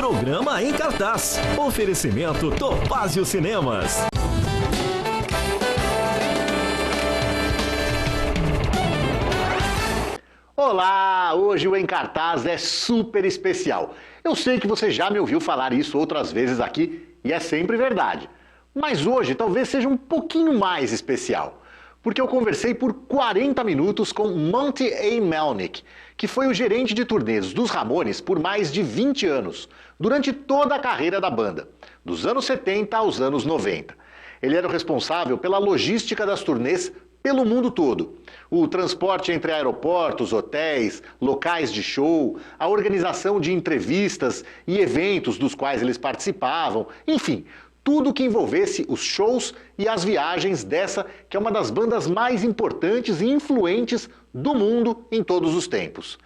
Programa em Cartaz. Oferecimento Topázio Cinemas. Olá! Hoje o Em Cartaz é super especial. Eu sei que você já me ouviu falar isso outras vezes aqui e é sempre verdade. Mas hoje talvez seja um pouquinho mais especial. Porque eu conversei por 40 minutos com Monte A. Melnick, que foi o gerente de turnês dos Ramones por mais de 20 anos, durante toda a carreira da banda, dos anos 70 aos anos 90. Ele era o responsável pela logística das turnês pelo mundo todo. O transporte entre aeroportos, hotéis, locais de show, a organização de entrevistas e eventos dos quais eles participavam, enfim, tudo que envolvesse os shows e as viagens dessa que é uma das bandas mais importantes e influentes do mundo em todos os tempos.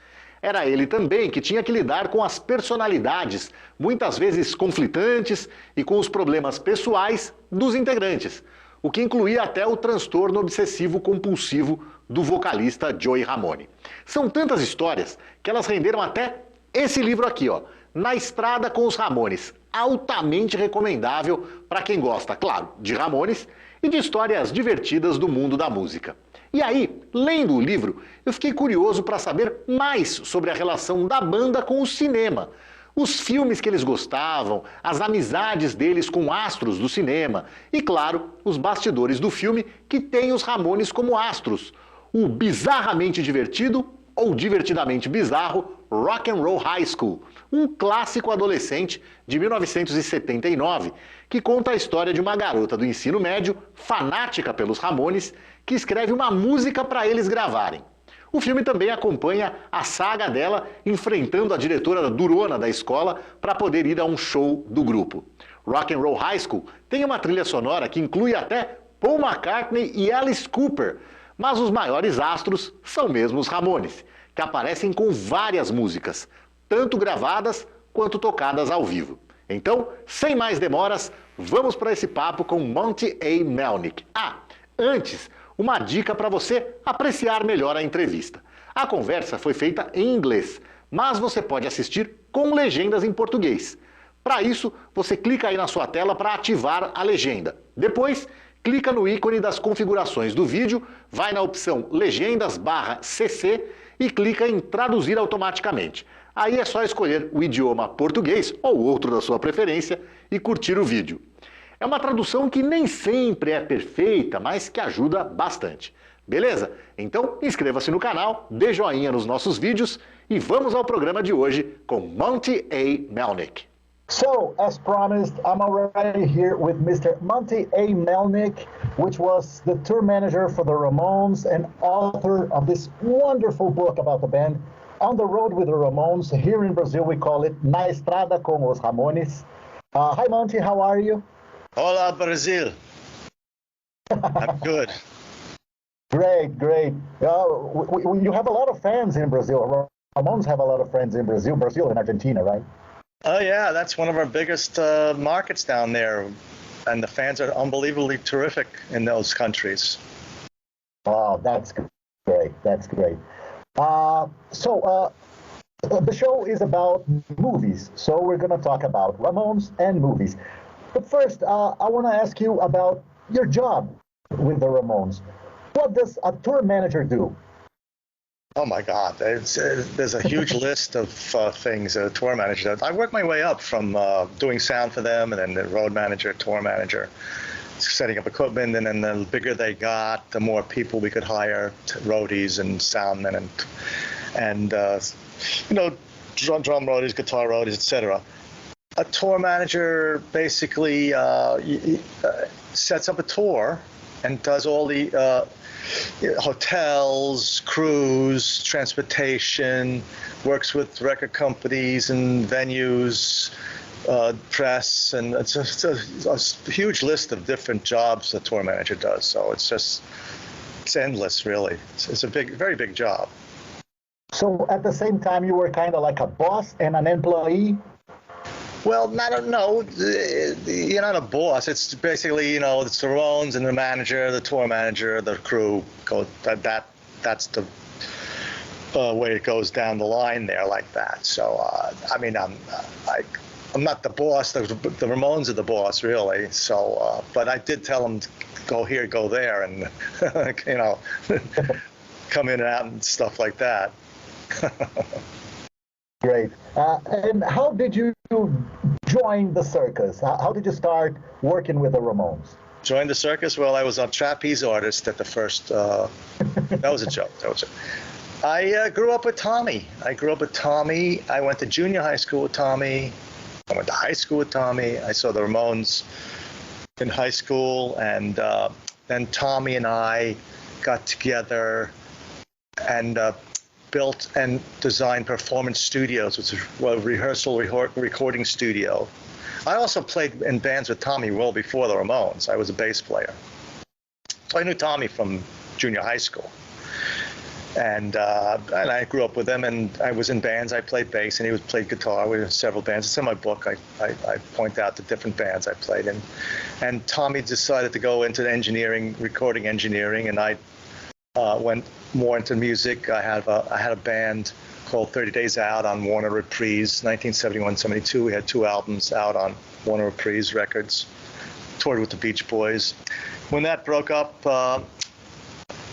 Era ele também que tinha que lidar com as personalidades, muitas vezes conflitantes, e com os problemas pessoais dos integrantes, o que incluía até o transtorno obsessivo-compulsivo do vocalista Joey Ramone. São tantas histórias que elas renderam até esse livro aqui, ó, Na Estrada com os Ramones, altamente recomendável para quem gosta, claro, de Ramones e de histórias divertidas do mundo da música. E aí, lendo o livro, eu fiquei curioso para saber mais sobre a relação da banda com o cinema, os filmes que eles gostavam, as amizades deles com astros do cinema e, claro, os bastidores do filme que tem os Ramones como astros, o bizarramente divertido ou divertidamente bizarro Rock and Roll High School, um clássico adolescente de 1979, que conta a história de uma garota do ensino médio, fanática pelos Ramones, que escreve uma música para eles gravarem. O filme também acompanha a saga dela enfrentando a diretora durona da escola para poder ir a um show do grupo. Rock and Roll High School tem uma trilha sonora que inclui até Paul McCartney e Alice Cooper, mas os maiores astros são mesmo os Ramones, que aparecem com várias músicas, tanto gravadas quanto tocadas ao vivo. Então, sem mais demoras, vamos para esse papo com Monte A. Melnick. Antes, uma dica para você apreciar melhor a entrevista. A conversa foi feita em inglês, mas você pode assistir com legendas em português. Para isso, você clica aí na sua tela para ativar a legenda. Depois, clica no ícone das configurações do vídeo, vai na opção Legendas/CC e clica em Traduzir automaticamente. Aí é só escolher o idioma português ou outro da sua preferência e curtir o vídeo. É uma tradução que nem sempre é perfeita, mas que ajuda bastante. Beleza? Então inscreva-se no canal, dê joinha nos nossos vídeos e vamos ao programa de hoje com Monte A. Melnick. So, as promised, I'm already here with Mr. Monte A. Melnick, which was the tour manager for the Ramones and author of this wonderful book about the band, On the Road with the Ramones. Here in Brazil, we call it Na Estrada com os Ramones. Hi, Monte, how are you? Hola, Brazil. I'm good. Great, great. You have a lot of fans in Brazil. Ramones have a lot of friends in Brazil and Argentina, right? Oh, yeah, that's one of our biggest markets down there. And the fans are unbelievably terrific in those countries. Oh, that's great. That's great. So the show is about movies. So we're going to talk about Ramones and movies. But first, I want to ask you about your job with the Ramones. What does a tour manager do? Oh, my God. There's a huge list of things a tour manager does. I worked my way up from doing sound for them and then the road manager, tour manager, setting up equipment. And then the bigger they got, the more people we could hire, roadies and soundmen and you know, drum roadies, guitar roadies, etc. A tour manager basically sets up a tour and does all the hotels, crews, transportation, works with record companies and venues, press, and it's a huge list of different jobs the tour manager does. So it's endless, really. It's a very big job. So at the same time, you were kind of like a boss and an employee? Well, no, you're not a boss. It's basically, you know, it's the Ramones and the manager, the tour manager, the crew. That's the way it goes down the line there like that. So, I mean, I'm not the boss. The Ramones are the boss, really. So, but I did tell them to go here, go there, and you know, come in and out and stuff like that. Great. And how did you join the circus? How did you start working with the Ramones? Joined the circus? Well, I was a trapeze artist at the first. That was a joke. I grew up with Tommy. I went to junior high school with Tommy. I went to high school with Tommy. I saw the Ramones in high school, and then Tommy and I got together and built and designed Performance Studios, which is a rehearsal recording studio. I also played in bands with Tommy well before the Ramones. I was a bass player. So I knew Tommy from junior high school. And I grew up with him, and I was in bands. I played bass, and he played guitar. We were several bands. It's in my book. I point out the different bands I played in. And Tommy decided to go into engineering, recording engineering, and I went more into music. I had a band called 30 Days Out on Warner Reprise, 1971-72. We had 2 albums out on Warner Reprise Records, toured with the Beach Boys. When that broke up,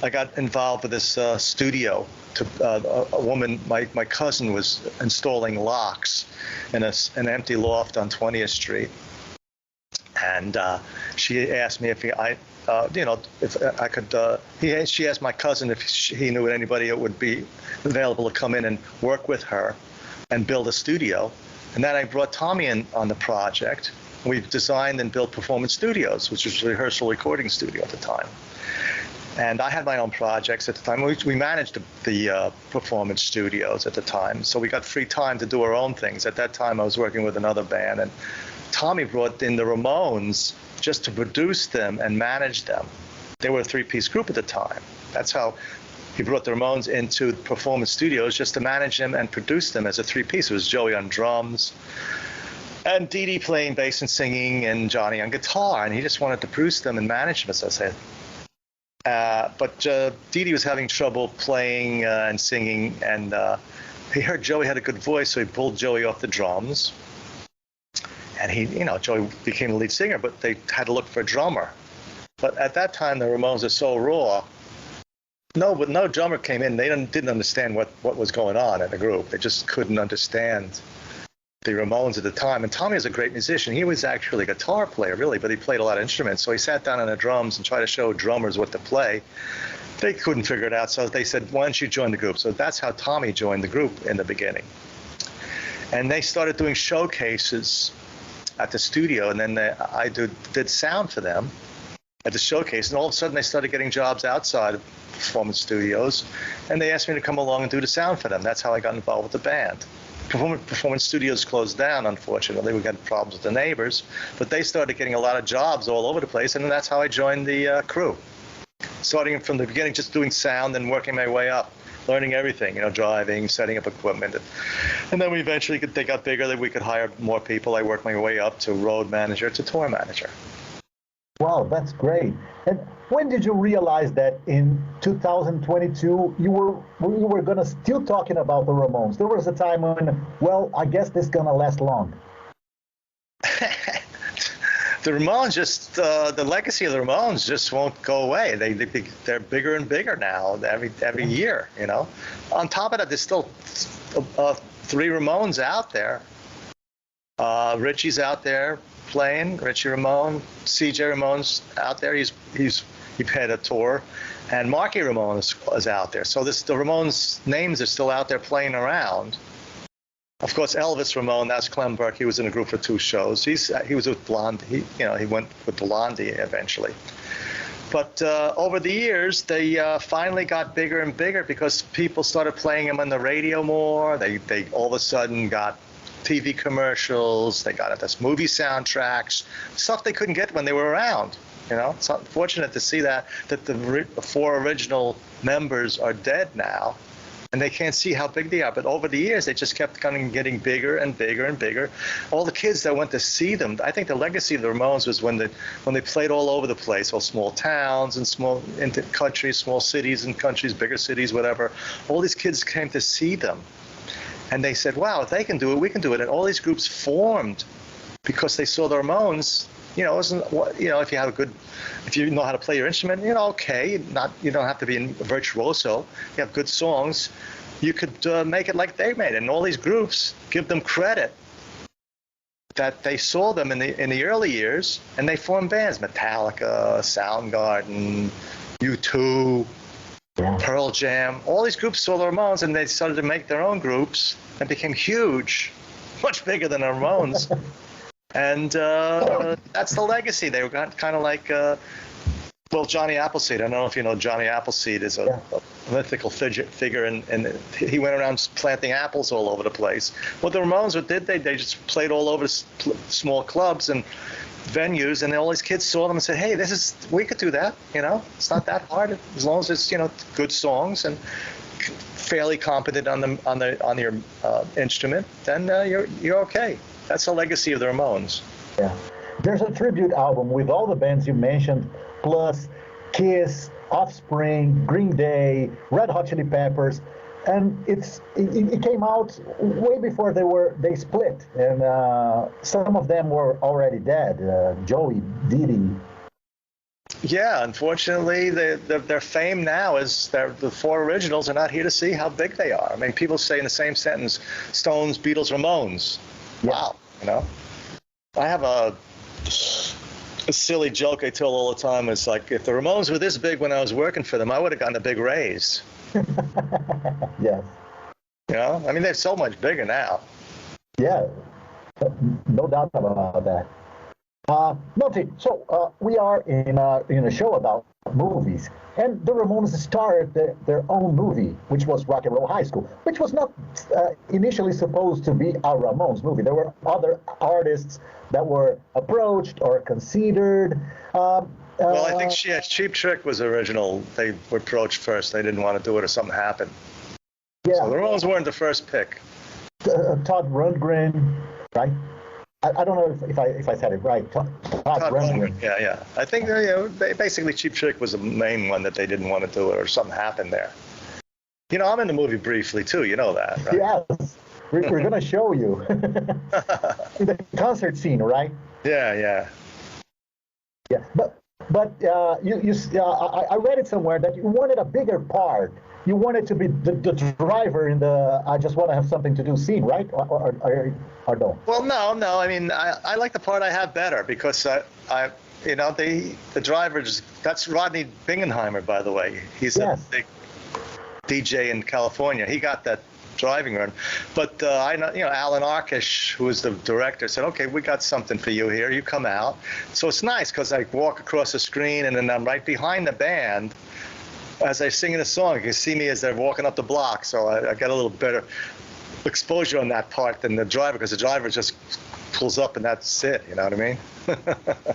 I got involved with this studio. A woman, my cousin, was installing locks in an empty loft on 20th Street, and she asked me if I could. She asked my cousin if he knew anybody that would be available to come in and work with her and build a studio. And then I brought Tommy in on the project. We've designed and built Performance Studios, which was a rehearsal recording studio at the time. And I had my own projects at the time. We managed the Performance Studios at the time, so we got free time to do our own things. At that time, I was working with another band, and Tommy brought in the Ramones just to produce them and manage them. They were a 3-piece group at the time. That's how he brought the Ramones into Performance Studios, just to manage them and produce them as a 3-piece. It was Joey on drums, and Dee Dee playing bass and singing, and Johnny on guitar, and he just wanted to produce them and manage them, as I said. But Dee Dee was having trouble playing and singing, and he heard Joey had a good voice, so he pulled Joey off the drums. And Joey became the lead singer, but they had to look for a drummer. But at that time, the Ramones are so raw. No drummer came in. They didn't understand what was going on in the group. They just couldn't understand the Ramones at the time. And Tommy was a great musician. He was actually a guitar player, really, but he played a lot of instruments. So he sat down on the drums and tried to show drummers what to play. They couldn't figure it out, so they said, why don't you join the group? So that's how Tommy joined the group in the beginning. And they started doing showcases at the studio, and then I did sound for them at the showcase, and all of a sudden they started getting jobs outside of Performance Studios, and they asked me to come along and do the sound for them. That's how I got involved with the band. Performance Studios closed down, unfortunately. We got problems with the neighbors, but they started getting a lot of jobs all over the place, and that's how I joined the crew. Starting from the beginning, just doing sound and working my way up, learning everything, driving, setting up equipment. And then they got bigger, that we could hire more people. I worked my way up to road manager to tour manager. Wow, that's great. And when did you realize that in 2022 you were going to still talking about the Ramones? There was a time when, well, I guess this is going to last long. The Ramones the legacy of the Ramones just won't go away. They're bigger and bigger now every year, On top of that, there's still 3 Ramones out there. Richie's out there playing, Richie Ramone. CJ Ramone's out there. He had a tour, and Marky Ramone is out there. So the Ramones names are still out there playing around. Of course, Elvis Ramone, that's Clem Burke. He was in a group for 2 shows. He was with Blondie. He went with Blondie eventually. But over the years, they finally got bigger and bigger because people started playing them on the radio more. They all of a sudden got TV commercials. They got this movie soundtracks, stuff they couldn't get when they were around. It's unfortunate to see that the 4 original members are dead now, and they can't see how big they are. But over the years, they just kept getting bigger and bigger and bigger. All the kids that went to see them, I think the legacy of the Ramones was when they played all over the place, all small towns and small into countries, small cities and countries, bigger cities, whatever. All these kids came to see them. And they said, wow, if they can do it, we can do it. And all these groups formed because they saw the Ramones. You know, if you have if you know how to play your instrument, you know, okay, you don't have to be a virtuoso. You have good songs. You could make it like they made it. And all these groups give them credit that they saw them in the early years, and they formed bands: Metallica, Soundgarden, U2, Pearl Jam. All these groups saw the Ramones, and they started to make their own groups and became huge, much bigger than the Ramones. And that's the legacy. They were kind of like, well, Johnny Appleseed. I don't know if you know Johnny Appleseed is a mythical figure, and he went around planting apples all over the place. What the Ramones did, they just played all over small clubs and venues, and all these kids saw them and said, hey, we could do that, you know, it's not that hard, as long as it's, you know, good songs and fairly competent on your instrument, then you're okay. That's the legacy of the Ramones. Yeah. There's a tribute album with all the bands you mentioned, plus Kiss, Offspring, Green Day, Red Hot Chili Peppers, and it came out way before they split, and some of them were already dead. Joey, Dee. Yeah, unfortunately, their fame now is the four originals are not here to see how big they are. I mean, people say in the same sentence, Stones, Beatles, Ramones. Wow, you know. I have a silly joke I tell all the time. It's like, if the Ramones were this big when I was working for them, I would have gotten a big raise. Yes. You know, I mean, they're so much bigger now. Yeah, no doubt about that. Monte, so we are in a show about movies, and the Ramones started their own movie, which was Rock and Roll High School, which was not initially supposed to be a Ramones movie. There were other artists that were approached or considered. Well, I think Cheap Trick was original. They were approached first. They didn't want to do it, or something happened. Yeah. So the Ramones weren't the first pick. Todd Rundgren, right? I don't know if I said it right. Todd Rundgren. Yeah. I think basically Cheap Trick was the main one that they didn't want to do it, or something happened there. You know, I'm in the movie briefly too. You know that, right? Yes, we're going to show you the concert scene, right? Yeah. But I read it somewhere that you wanted a bigger part. You wanted to be the driver in the I just want to have something to do scene, right? Or no? Well, no. I mean, I like the part I have better, because the driver, that's Rodney Bingenheimer, by the way. He's a big DJ in California. He got that driving run. But I know, Alan Arkish, who was the director, said, okay, we got something for you here. You come out. So it's nice, because I walk across the screen, and then I'm right behind the band. As they're singing a song, you can see me as they're walking up the block. So I got a little better exposure on that part than the driver, because the driver just pulls up and that's it. You know what I mean?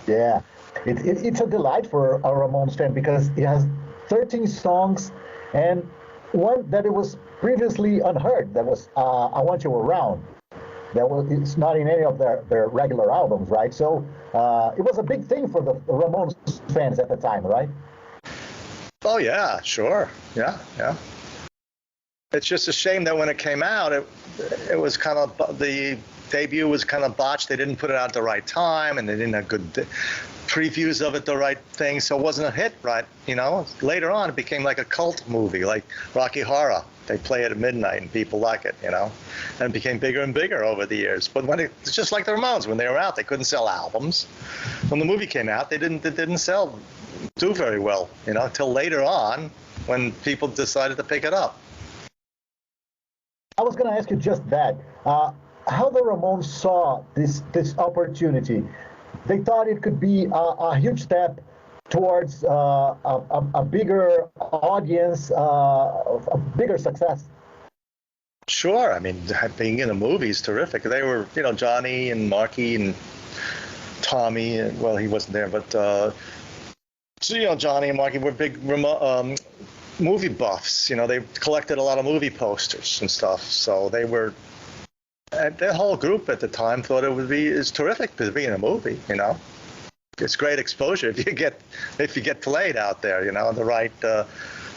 Yeah. It's a delight for a Ramones fan, because it has 13 songs, and one that it was previously unheard. That was I Want You Around. It's not in any of their regular albums, right? So it was a big thing for the Ramones fans at the time, right? Oh yeah, sure, yeah. It's just a shame that when it came out, it was kind of, the debut was kind of botched. They didn't put it out at the right time, and they didn't have good previews of it, the right thing, so it wasn't a hit, right? Later on, it became like a cult movie, like Rocky Horror. They play it at midnight, and people like it, and it became bigger and bigger over the years. But it's just like the Ramones. When they were out, they couldn't sell albums. When the movie came out, they didn't do very well, till later on, when people decided to pick it up. I was going to ask you just that. How the Ramones saw this opportunity. They thought it could be a huge step towards a bigger audience, a bigger success. Sure. I mean, being in a movie is terrific. They were, Johnny and Marky and Tommy, well, he wasn't there, but Johnny and Marky were big movie buffs. They collected a lot of movie posters and stuff. So they were, their whole group at the time thought it's terrific to be in a movie. It's great exposure if you get played out there. The right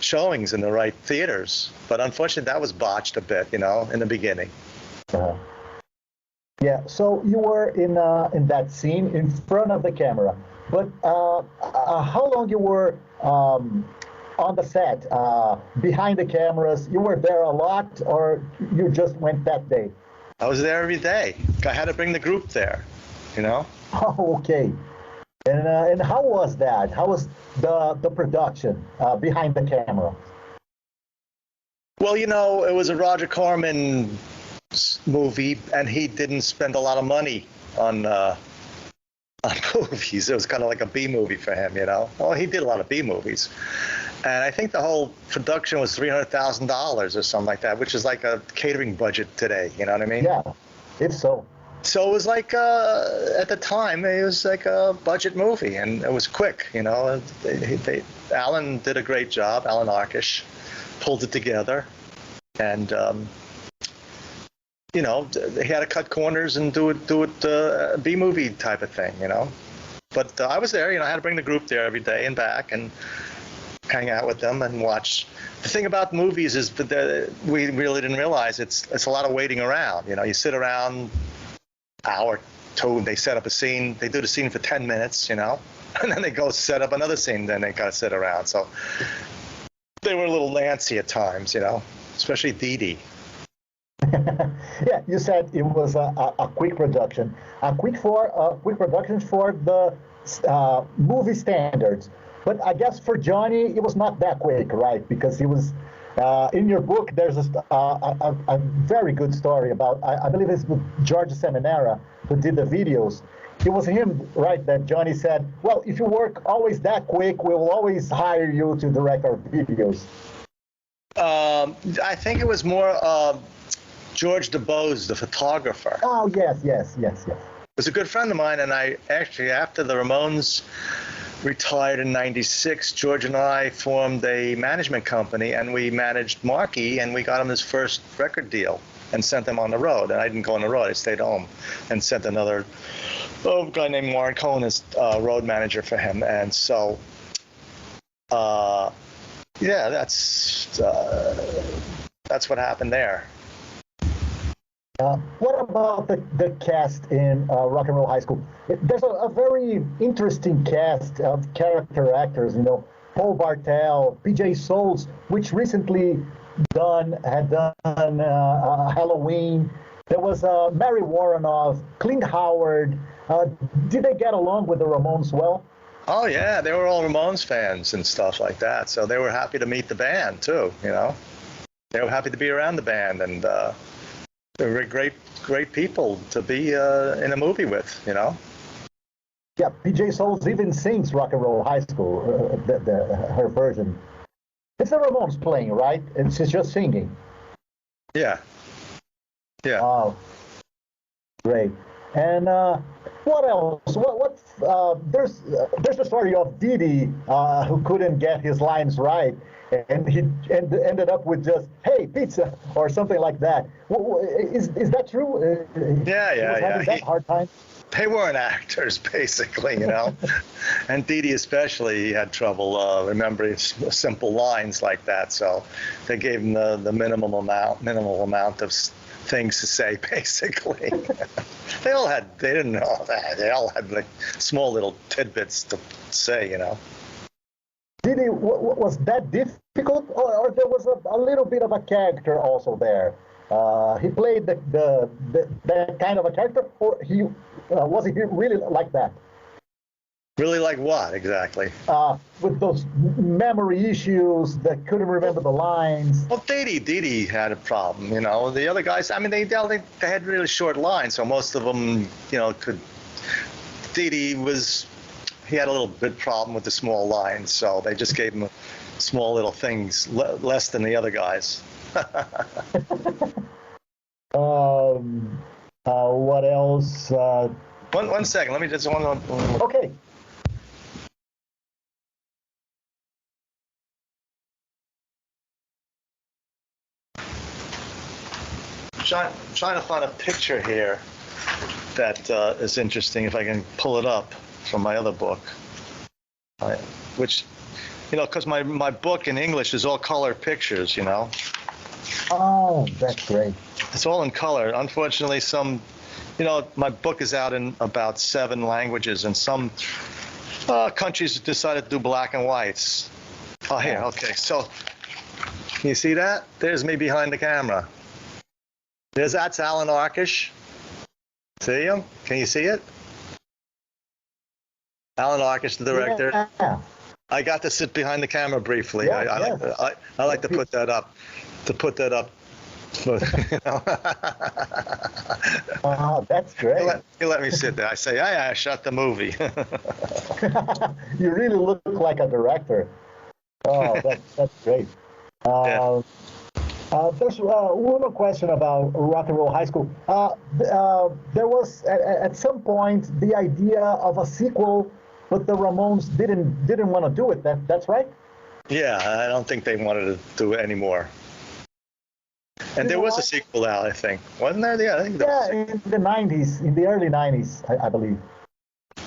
showings in the right theaters. But unfortunately, that was botched a bit, you know, in the beginning. Yeah, so you were in that scene in front of the camera, but how long you were on the set, behind the cameras? You were there a lot, or you just went that day? I was there every day. I had to bring the group there, you know? Oh, okay. And how was that? How was the production behind the camera? Well, you know, it was a Roger Corman movie, and he didn't spend a lot of money on movies. It was kind of like a B movie for him, you know? Well, he did a lot of B movies. And I think the whole production was $300,000 or something like that, which is like a catering budget today, you know what I mean? Yeah, if so. So it was like, at the time, it was like a budget movie, and it was quick, you know? Alan did a great job, Alan Arkish, pulled it together, and, you know, he had to cut corners and do it B-movie type of thing, you know? But I was there, you know, I had to bring the group there every day and back and hang out with them and watch. The thing about movies is that we really didn't realize it's a lot of waiting around. You know, you sit around hour, two, and they set up a scene. They do the scene for 10 minutes, you know, and then they go set up another scene. Then they got to sit around. So they were a little Nancy at times, you know, especially Dee Dee. Yeah, you said it was a quick production. Quick production for the movie standards. But I guess for Johnny, it was not that quick, right? Because he was, in your book, there's a very good story about, I believe it's with George Seminara, who did the videos. It was him, right, that Johnny said, well, if you work always that quick, we'll always hire you to direct our videos. I think it was more George DeBose, the photographer. Oh, yes. It was a good friend of mine, and I actually, after the Ramones retired in '96, George and I formed a management company, and we managed Marky, and we got him his first record deal and sent him on the road. And I didn't go on the road, I stayed home and sent another guy named Warren Cohen as road manager for him. And so, yeah, that's what happened there. What about the cast in Rock and Roll High School? There's a very interesting cast of character actors, you know, Paul Bartel, PJ Souls, which recently had done Halloween. There was Mary Warrenoff, Clint Howard. Did they get along with the Ramones well? Oh, yeah, they were all Ramones fans and stuff like that, so they were happy to meet the band, too, you know? They were happy to be around the band, and they were great people to be in a movie with, you know? Yeah, PJ Souls even sings Rock and Roll High School, her version. It's the Ramones playing, right? And she's just singing. Yeah. Oh, great. And what else? There's the story of Dee Dee, who couldn't get his lines right, and he ended up with just, hey, pizza, or something like that. Is that true? Yeah. He was having that hard time? They weren't actors, basically, you know. And Dee Dee especially had trouble remembering simple lines like that. So they gave him the minimal amount of things to say, basically. They didn't know that. They all had like small little tidbits to say, you know. Did he, was that difficult, or there was a little bit of a character also there? He played that kind of a character, or was he really like that? Really like what, exactly? With those memory issues that couldn't remember the lines. Well, Dee Dee had a problem, you know. The other guys, I mean, they had really short lines, so most of them, you know, could. Dee Dee he had a little bit problem with the small lines, so they just gave him small little things, less than the other guys. What else? One second, let me just one. Okay. Trying to find a picture here that is interesting, if I can pull it up from my other book, which You know, because my book in English is all color pictures, you know. Oh, that's great. It's all in color. Unfortunately, some, you know, my book is out in about 7 languages, and some countries decided to do black and whites. Oh, here, okay. So, can you see that? There's me behind the camera. That's Alan Arkish. See him? Can you see it? Alan Arkish, the director. Yeah. I got to sit behind the camera briefly. Yeah, I like to put that up. You know. Oh, that's great. He let me sit there. I say, I shot the movie. You really look like a director. Oh, that's great. Yeah. There's one more question about Rock and Roll High School. There was at some point the idea of a sequel, but the Ramones didn't want to do it. That's right? Yeah, I don't think they wanted to do it anymore. And there was a sequel out, I think. Wasn't there? Yeah, I think there was. In the 90s, in the early 90s, I believe.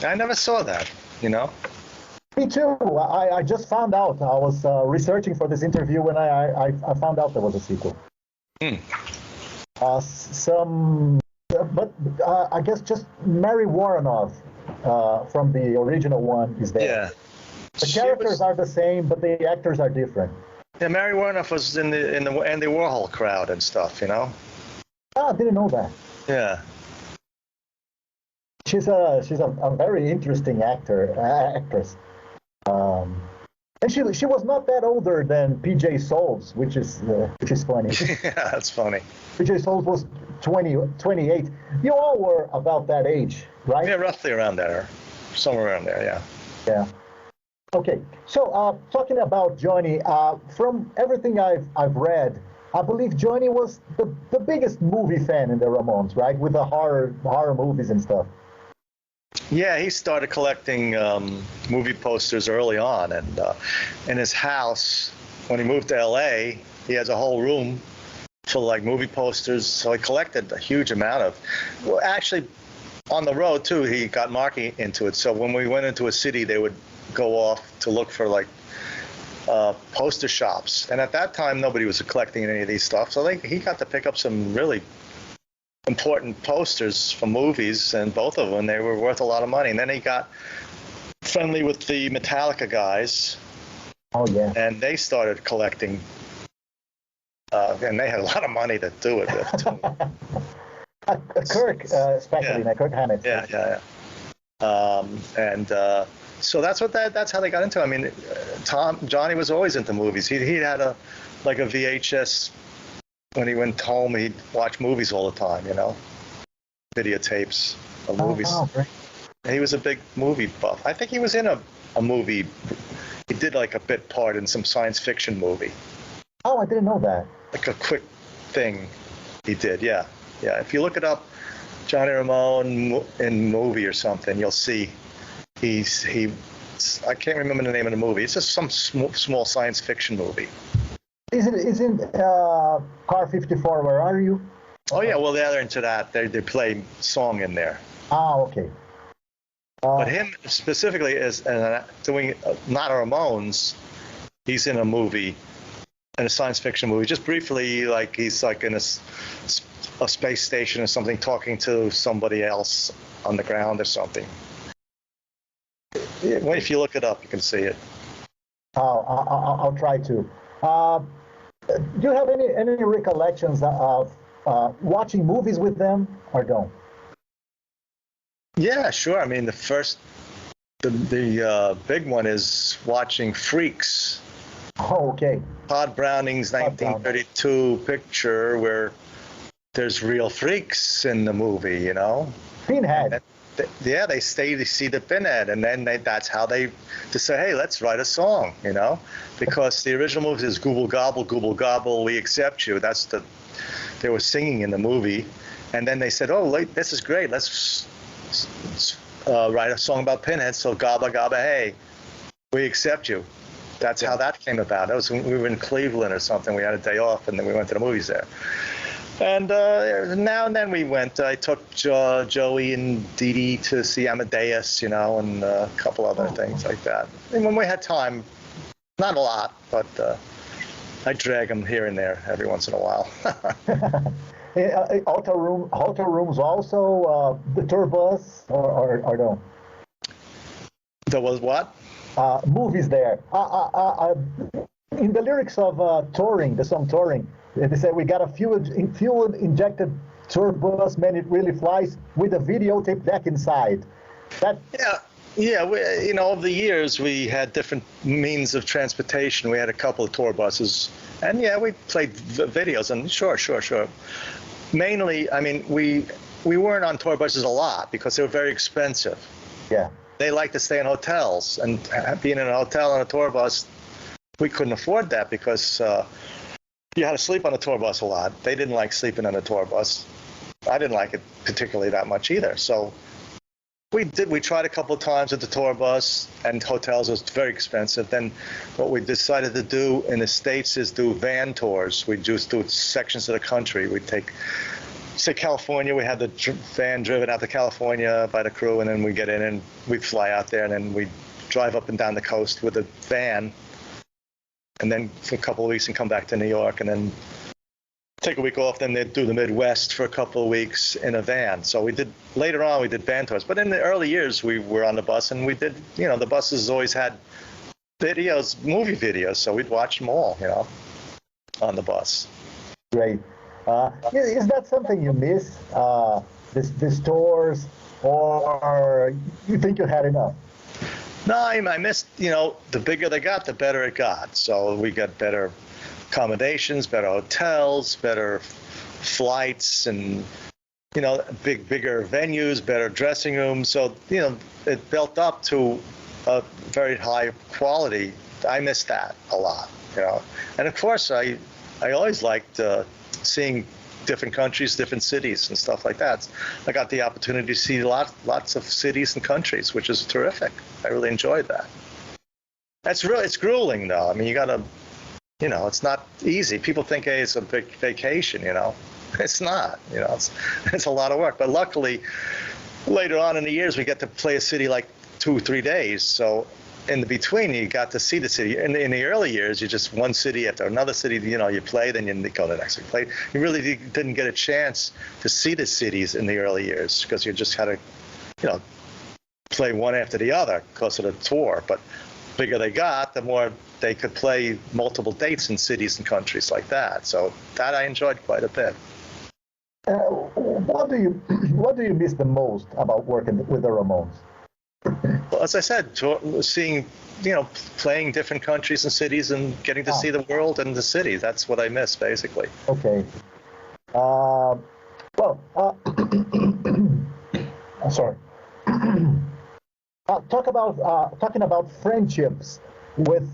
I never saw that, you know? Me too. I just found out. I was researching for this interview when I found out there was a sequel. But I guess just Mary Warrenoff from the original one is there. Yeah. The characters are the same, but the actors are different. Yeah, Mary Warrenoff was in the Andy Warhol crowd and stuff, you know? Ah, I didn't know that. Yeah. She's a very interesting actress. And she was not that older than PJ Souls, which is funny. Yeah, that's funny. PJ Souls was 28. You all were about that age, right? Yeah, roughly around there. Somewhere around there, yeah. Yeah. Okay. So talking about Johnny, from everything I've read, I believe Johnny was the biggest movie fan in the Ramones, right? With the horror movies and stuff. Yeah, he started collecting movie posters early on, and in his house, when he moved to LA, he has a whole room full of like movie posters. So he collected a huge amount of. Well, actually, on the road too, he got Marky into it. So when we went into a city, they would go off to look for like poster shops, and at that time, nobody was collecting any of these stuff. So he got to pick up some really important posters from movies, and both of them, they were worth a lot of money. And then he got friendly with the Metallica guys. Oh yeah. And they started collecting, and they had a lot of money to do it with too. Kirk, especially, yeah. Kirk Hammett. Yeah. So that's how they got into it. I mean, Johnny was always into movies. He had a VHS. When he went home, he'd watch movies all the time, you know, videotapes of movies. Oh, great. He was a big movie buff. I think he was in a movie. He did like a bit part in some science fiction movie. Oh, I didn't know that. Like a quick thing he did, yeah. Yeah, if you look it up, Johnny Ramone in movie or something, you'll see I can't remember the name of the movie. It's just some small science fiction movie. Isn't Car 54, Where Are You? Oh, yeah, well, they're into that. They play song in there. Ah, okay. But him specifically is doing not a Ramones. He's in a movie, in a science fiction movie. Just briefly, like he's like in a space station or something, talking to somebody else on the ground or something. If you look it up, you can see it. I'll try to. Do you have any recollections of watching movies with them, or don't? Yeah, sure. I mean, the big one is watching Freaks. Oh, okay. Todd Browning's 1932 picture where there's real freaks in the movie, you know. Pinhead. Yeah, they stay to see the Pinhead, and then that's how they say, hey, let's write a song, you know, because the original movie is Google Gobble, we accept you. They were singing in the movie, and then they said, oh, this is great, let's write a song about Pinhead, so Gabba Gabba Hey, we accept you. That's how that came about. We were in Cleveland or something, we had a day off, and then we went to the movies there. And now and then we went. I took Joey and Dee Dee to see Amadeus, you know, and a couple other things like that. And when we had time, Not a lot, but I drag them here and there every once in a while. Hotel rooms also, the tour bus, or no? There was what? Movies there. In the lyrics of Touring, the song Touring, they say we got a fuel-injected tour bus, man, it really flies, with a videotape deck inside. Yeah. Over the years, we had different means of transportation. We had a couple of tour buses, and we played videos, and sure. Mainly, I mean, we weren't on tour buses a lot because they were very expensive. Yeah. They liked to stay in hotels, and being in a hotel on a tour bus, we couldn't afford that because you had to sleep on a tour bus a lot. They didn't like sleeping on a tour bus. I didn't like it particularly that much either. So we tried a couple of times with the tour bus, and hotels was very expensive. Then what we decided to do in the States is do van tours. We just do sections of the country. We'd take, say, California. We had the van driven out to California by the crew, and then we get in and we'd fly out there, and then we'd drive up and down the coast with a van, and then for a couple of weeks and come back to New York, and then take a week off. Then they'd do the Midwest for a couple of weeks in a van. So later on we did van tours. But in the early years, we were on the bus, and we did, the buses always had videos, movie videos. So we'd watch them all, on the bus. Great. Is that something you miss, these tours, or you think you had enough? No, I missed, the bigger they got, the better it got. So we got better accommodations, better hotels, better flights, and bigger venues, better dressing rooms. So it built up to a very high quality. I miss that a lot, And of course, I always liked seeing different countries, different cities, and stuff like that. I got the opportunity to see lots of cities and countries, which is terrific. I really enjoyed that. It's grueling though. I mean, you gotta. It's not easy. People think, hey, it's a big vacation, It's not, it's a lot of work. But luckily, later on in the years, we get to play a city like 2-3 days. So in the between, you got to see the city. In the early years, you just one city after another city, you play, then you go to the next play. You really didn't get a chance to see the cities in the early years because you just had to, play one after the other because of the tour. But the bigger they got, the more they could play multiple dates in cities and countries like that. So that I enjoyed quite a bit. What do you miss the most about working with the Ramones? Well, as I said, seeing, playing different countries and cities and getting to see the world and the city. That's what I miss, basically. Okay. I'm sorry. Talking about friendships with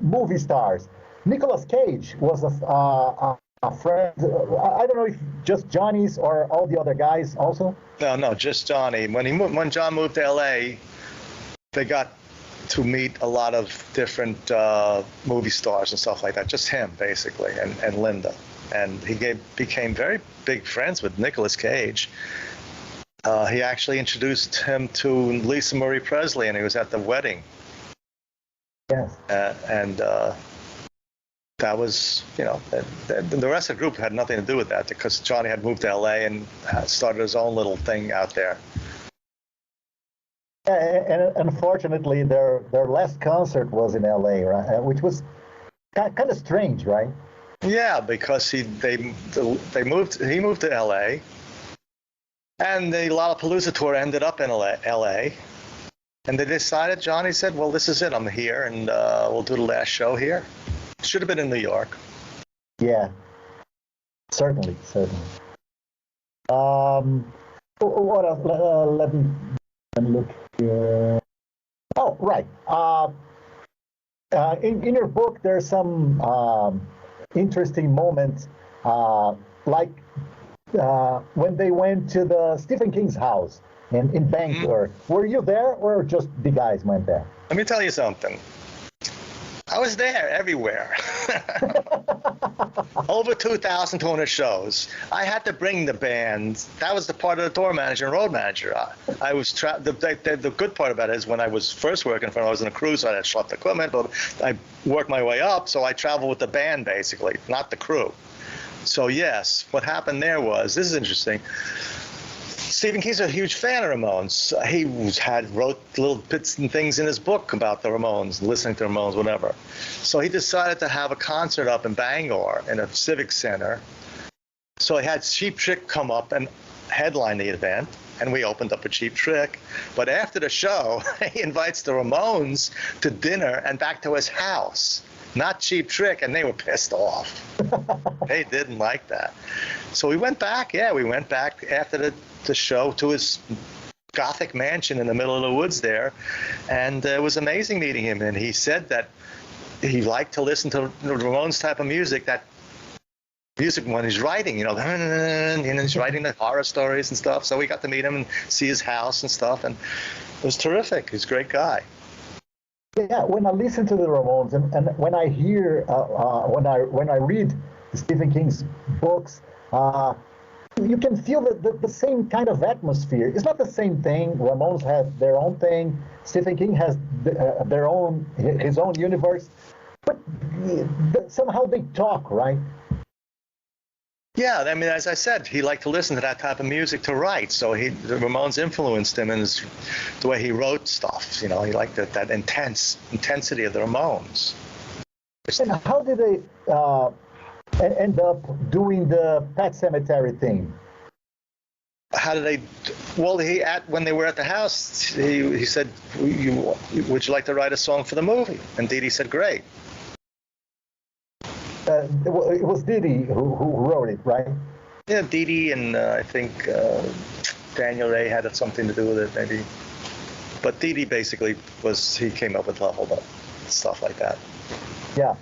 movie stars. Nicolas Cage was a friend. I don't know if just Johnny's or all the other guys also. No, just Johnny. When John moved to LA, they got to meet a lot of different movie stars and stuff like that. Just him, basically, and Linda. And he became very big friends with Nicolas Cage. He actually introduced him to Lisa Marie Presley, and he was at the wedding. Yes. And that was, the rest of the group had nothing to do with that because Johnny had moved to LA and started his own little thing out there. And unfortunately, their last concert was in LA, right? Which was kind of strange, right? Yeah, because he moved to LA, and the Lollapalooza tour ended up in LA. And they decided, Johnny said, well, this is it. I'm here, and we'll do the last show here. Should have been in New York. Yeah, certainly. What else? Let me look here. Oh, right. In your book, there's some interesting moments, like when they went to the Stephen King's house in Bangor. Were you there, or just the guys went there? Let me tell you something. I was there everywhere. Over 2,200 shows. I had to bring the band. That was the part of the tour manager and road manager. I was the good part about it is when I was first working for them, I was in a crew, so I had to schlepp the equipment, but I worked my way up, so I traveled with the band basically, not the crew. So yes, what happened there was, this is interesting. Stephen King's a huge fan of Ramones. He wrote little bits and things in his book about the Ramones, listening to the Ramones, whatever. So he decided to have a concert up in Bangor in a civic center. So he had Cheap Trick come up and headline the event, and we opened up a Cheap Trick. But after the show, he invites the Ramones to dinner and back to his house. Not Cheap Trick, and they were pissed off. They didn't like that. So we went back, after the show to his Gothic mansion in the middle of the woods there, and it was amazing meeting him. And he said that he liked to listen to the Ramones type of music, that music when he's writing, and he's writing the horror stories and stuff. So we got to meet him and see his house and stuff, and it was terrific. He's a great guy. Yeah, when I listen to the Ramones and when I hear, when I read Stephen King's books, you can feel the same kind of atmosphere. It's not the same thing. Ramones have their own thing. Stephen King has his own universe, but somehow they talk, right? Yeah, I mean, as I said, he liked to listen to that type of music to write. So the Ramones influenced him in the way he wrote stuff. He liked that intensity of the Ramones. And how did they end up doing the Pet Sematary thing? How did they? Well, when they were at the house, he said, "Would you like to write a song for the movie?" And Dee Dee said, "Great." It was Dee Dee who wrote it, right? Yeah, Dee Dee and I think Daniel Ray had something to do with it, maybe. But Dee Dee basically he came up with the whole stuff like that. Yeah,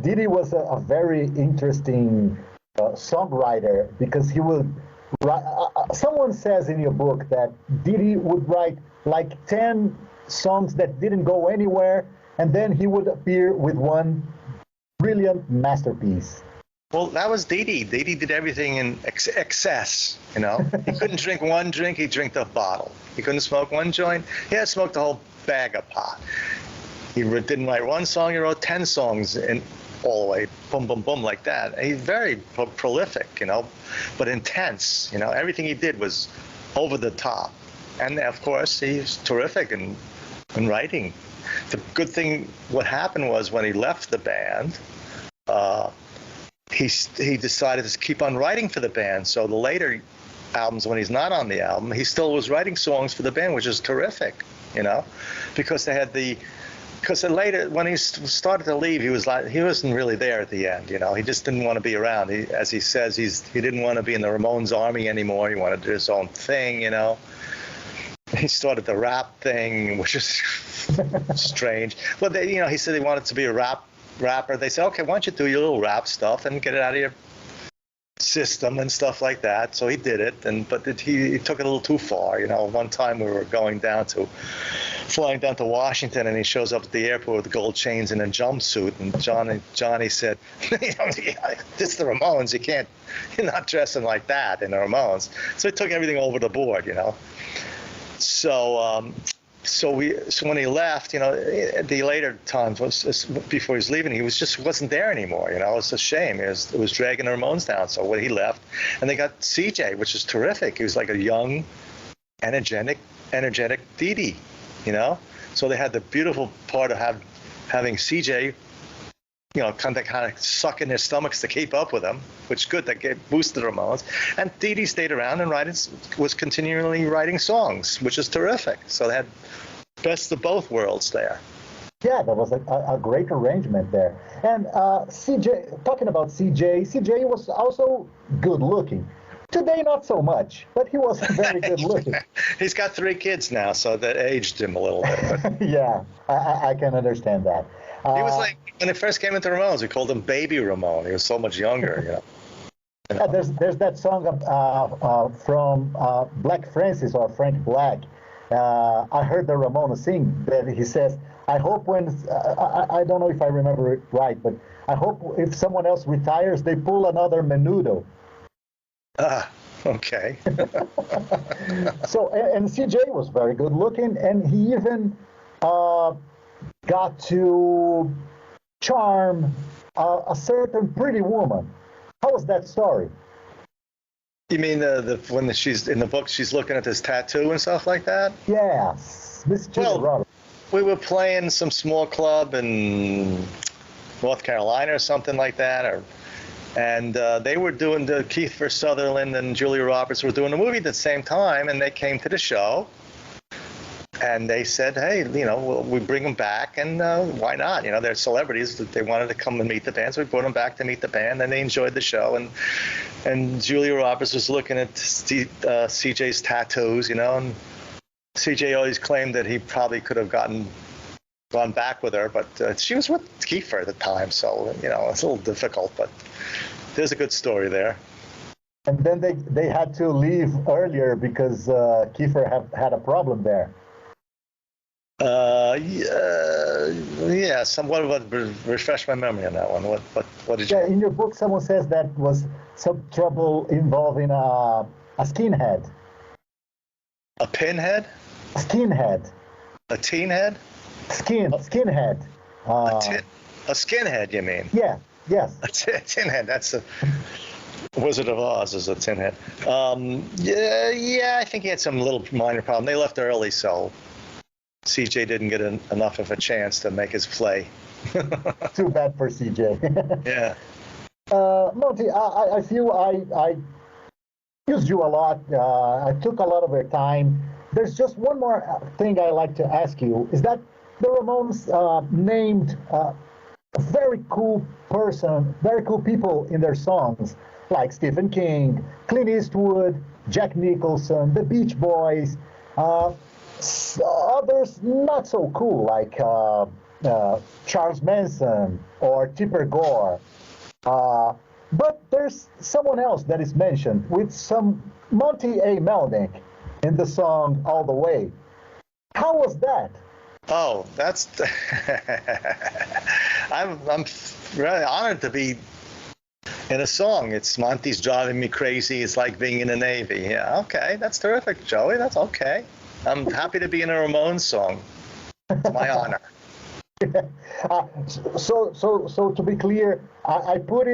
Dee Dee was a very interesting songwriter because he would write. Someone says in your book that Dee Dee would write like 10 songs that didn't go anywhere, and then he would appear with one brilliant masterpiece. Well, that was Dee Dee. Dee Dee did everything in excess, He couldn't drink one drink, he'd drink the bottle. He couldn't smoke one joint, he had smoked the whole bag of pot. He didn't write one song, he wrote 10 songs all the way, boom, boom, boom, like that. He's very prolific, but intense. Everything he did was over the top. And, of course, he's terrific in writing. The good thing, what happened was when he left the band, he decided to keep on writing for the band. So the later albums, when he's not on the album, he still was writing songs for the band, which is terrific, because they had because later when he started to leave, he wasn't really there at the end, he just didn't want to be around. As he says, he didn't want to be in the Ramones army anymore. He wanted to do his own thing, He started the rap thing, which is strange. But he said he wanted to be a rapper. They said, okay, why don't you do your little rap stuff and get it out of your system and stuff like that. So he did it, but he took it a little too far. One time we were flying down to Washington, and he shows up at the airport with gold chains and a jumpsuit. And Johnny said, "It's the Ramones. You're not dressing like that in the Ramones." So he took everything over the board, So when he left, the later times before he was leaving, he wasn't there anymore. It was a shame. It was dragging the Ramones down. So when he left, and they got CJ, which is terrific. He was like a young, energetic Dee Dee, So they had the beautiful part of having CJ, kind of suck in their stomachs to keep up with them, which good. That boosted the Ramones. And Dee Dee stayed around and was continually writing songs, which is terrific. So they had best of both worlds there. Yeah, that was a great arrangement there. And CJ, talking about CJ was also good looking. Today, not so much, but he was very good looking. He's got 3 kids now, so that aged him a little bit. Yeah, I can understand that. He was like, when he first came into Ramones, we called him Baby Ramone. He was so much younger, Yeah, there's that song from Black Francis or Frank Black. I heard the Ramones sing that he says, I hope when, I don't know if I remember it right, but I hope if someone else retires, they pull another Menudo. Okay. So, and CJ was very good looking, and he even got to charm a certain pretty woman. How was that story? You mean when she's in the book, she's looking at this tattoo and stuff like that? Yes, Miss Julia Well, Roberts. we were playing some small club in North Carolina or something like that, and they were doing the Kiefer Sutherland and Julia Roberts were doing a movie at the same time, and they came to the show, and they said, hey, we bring them back, and why not? They're celebrities. They wanted to come and meet the band, so we brought them back to meet the band, and they enjoyed the show, and Julia Roberts was looking at CJ's tattoos, and CJ always claimed that he probably could have gone back with her, but she was with Kiefer at the time, so it's a little difficult, but there's a good story there. And then they had to leave earlier because Kiefer had a problem there. Yeah, somewhat of a refresh my memory on that one. What did you? Yeah, in your book, someone says that was some trouble involving a skinhead. A pinhead? A skinhead. A teenhead? Skinhead. A skinhead, you mean? Yeah, yes. A tinhead, that's a Wizard of Oz is a tinhead. Yeah, I think he had some little minor problem. They left early, so CJ didn't get enough of a chance to make his play. Too bad for CJ. Yeah. Monte, I feel I used you a lot. I took a lot of your time. There's just one more thing I like to ask you, is that the Ramones named a very cool people in their songs, like Stephen King, Clint Eastwood, Jack Nicholson, the Beach Boys, others not so cool, like Charles Manson or Tipper Gore. But there's someone else that is mentioned with some Monte A. Melnick in the song All the Way. How was that? Oh, that's I'm really honored to be in a song. It's Monte's driving me crazy. It's like being in the Navy. Yeah, okay, that's terrific, Joey. That's okay. I'm happy to be in a Ramones song. It's my honor. So to be clear, I put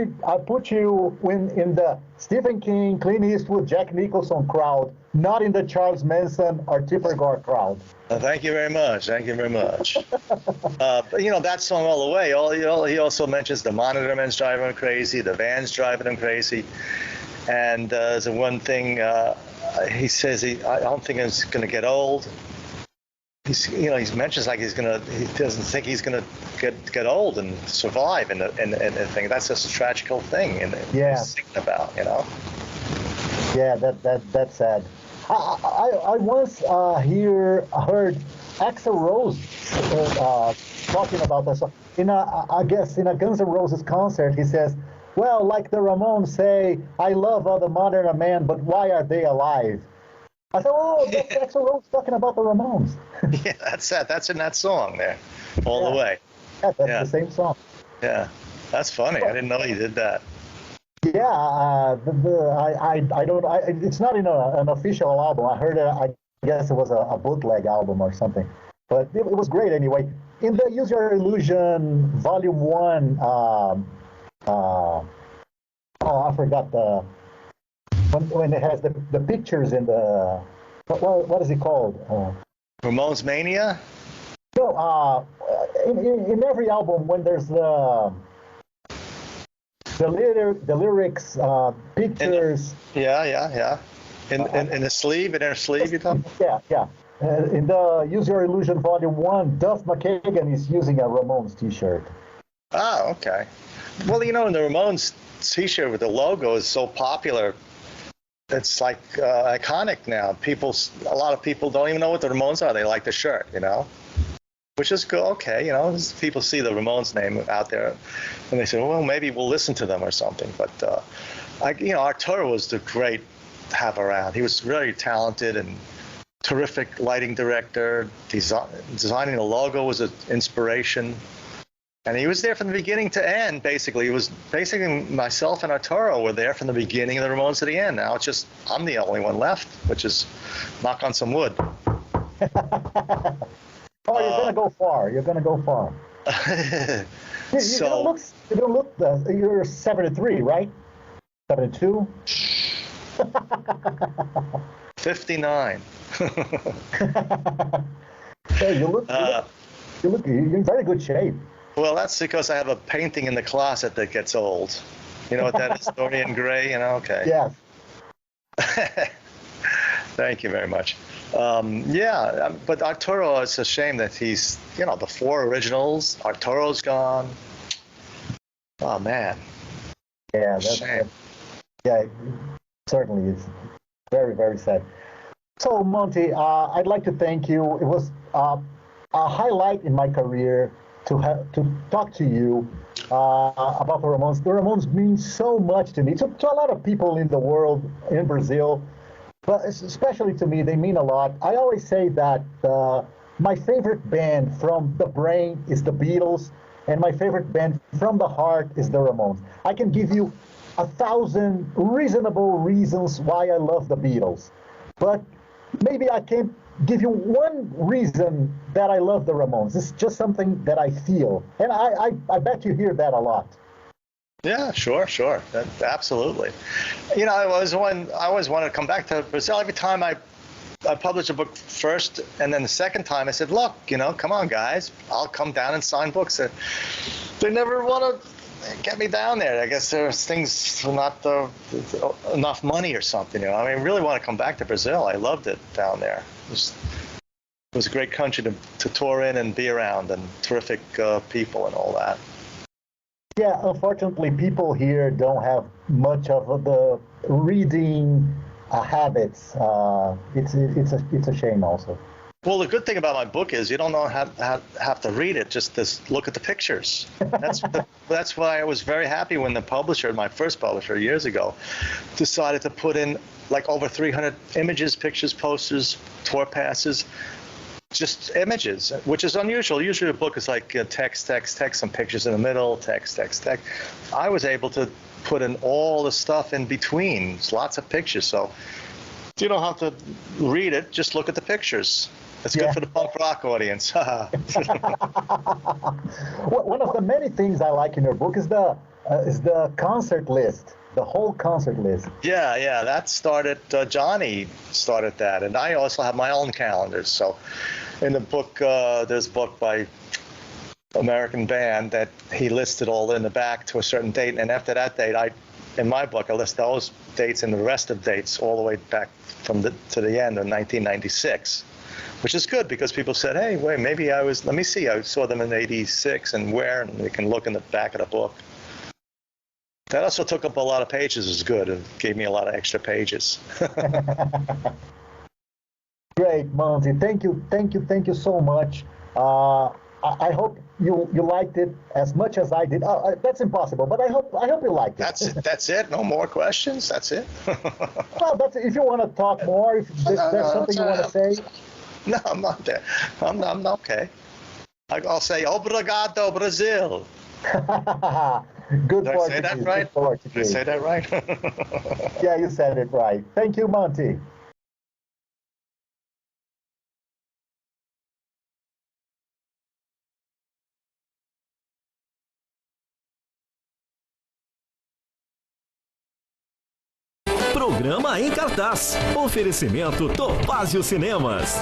you in the Stephen King, Clint Eastwood, Jack Nicholson crowd, not in the Charles Manson or Tipper Gore crowd. Thank you very much. Thank you very much. But that song All the Way. He also mentions the Monitor Men's driving him crazy, the Van's driving him crazy, and there's one thing he says I don't think it's going to get old. He mentions like he doesn't think he's gonna get old and survive and thing. That's just a tragical thing, and he's thinking about, Yeah, that's sad. I once heard Axl Rose talking about that song. I guess in a Guns N' Roses concert, he says, "Well, like the Ramones say, I love all the modern men, but why are they alive?" I thought, oh, that's Axl Rose talking about the Ramones. Yeah, that's in that song there, All the Way. Yeah, that's the same song. Yeah, that's funny. I didn't know he did that. Yeah, it's not in an official album. I heard it. I guess it was a bootleg album or something. But it was great anyway. In the Use Your Illusion Volume 1, I forgot when it has the pictures in the what is it called? Ramones Mania? No, in every album when there's the lyrics, pictures. Yeah. In the sleeve, in her sleeve, you talking? Yeah. In the Use Your Illusion Volume 1, Duff McKagan is using a Ramones T-shirt. Oh, okay. Well, in the Ramones T-shirt with the logo is so popular. It's like iconic now. A lot of people don't even know what the Ramones are. They like the shirt, which is good. Okay, people see the Ramones name out there, and they say, well, maybe we'll listen to them or something. But Arturo was great to have around. He was very talented, and terrific lighting director. Designing the logo was an inspiration. And he was there from the beginning to end, basically. It was basically myself and Arturo were there from the beginning of the Ramones to the end. Now it's just I'm the only one left, which is knock on some wood. Oh, you're gonna go far. You're gonna go far. You don't look. You're 73, right? 72. 59. Hey, you're in very good shape. Well, that's because I have a painting in the closet that gets old. You know what that is? Dorian Gray, okay. Yes. Thank you very much. But Arturo, it's a shame that he's, the 4 originals, Arturo's gone. Oh, man. Yeah, it certainly is very, very sad. So, Monte, I'd like to thank you. It was a highlight in my career to talk to you about the Ramones. The Ramones mean so much to me, to a lot of people in the world, in Brazil, but especially to me, they mean a lot. I always say that my favorite band from the brain is the Beatles, and my favorite band from the heart is the Ramones. I can give you 1,000 reasonable reasons why I love the Beatles, but maybe I can't give you one reason that I love the Ramones. It's just something that I feel, and I bet you hear that a lot. Yeah, sure. Absolutely. I always wanted to come back to Brazil. Every time I published a book first, and then the second time I said, look, come on, guys, I'll come down and sign books. They never want to get me down there. I guess there's things, not enough money or something. I really want to come back to Brazil. I loved it down there. It was a great country to tour in and be around, and terrific people and all that. Yeah, unfortunately, people here don't have much of the reading habits. It's a shame also. Well, the good thing about my book is you don't have to read it, just look at the pictures. That's why I was very happy when the publisher, my first publisher years ago, decided to put in like over 300 images, pictures, posters, tour passes, just images, which is unusual. Usually a book is like text, some pictures in the middle, text. I was able to put in all the stuff in between, lots of pictures. So you don't have to read it, just look at the pictures. It's good for the punk rock audience. One of the many things I like in your book is the concert list, the whole concert list. Yeah, that started, Johnny started that, and I also have my own calendars. So in the book, there's a book by American band that he listed all in the back to a certain date, and after that date, in my book, I list those dates and the rest of dates all the way back to the end of 1996. Which is good because people said, hey, wait, maybe let me see, I saw them in 86 and where, and they can look in the back of the book. That also took up a lot of pages, is good. It gave me a lot of extra pages. Great, Monte. Thank you so much. I hope you liked it as much as I did. That's impossible, but I hope you liked it. That's it? No more questions? That's it? Well, if you want to talk more, if there's something you want to say. No, I'm not there. I'm okay. I'll say, obrigado, Brazil. Good Did I say that right? Did I say that right? Yeah, you said it right. Thank you, Monte. Programa em Cartaz. Oferecimento Topázio Cinemas.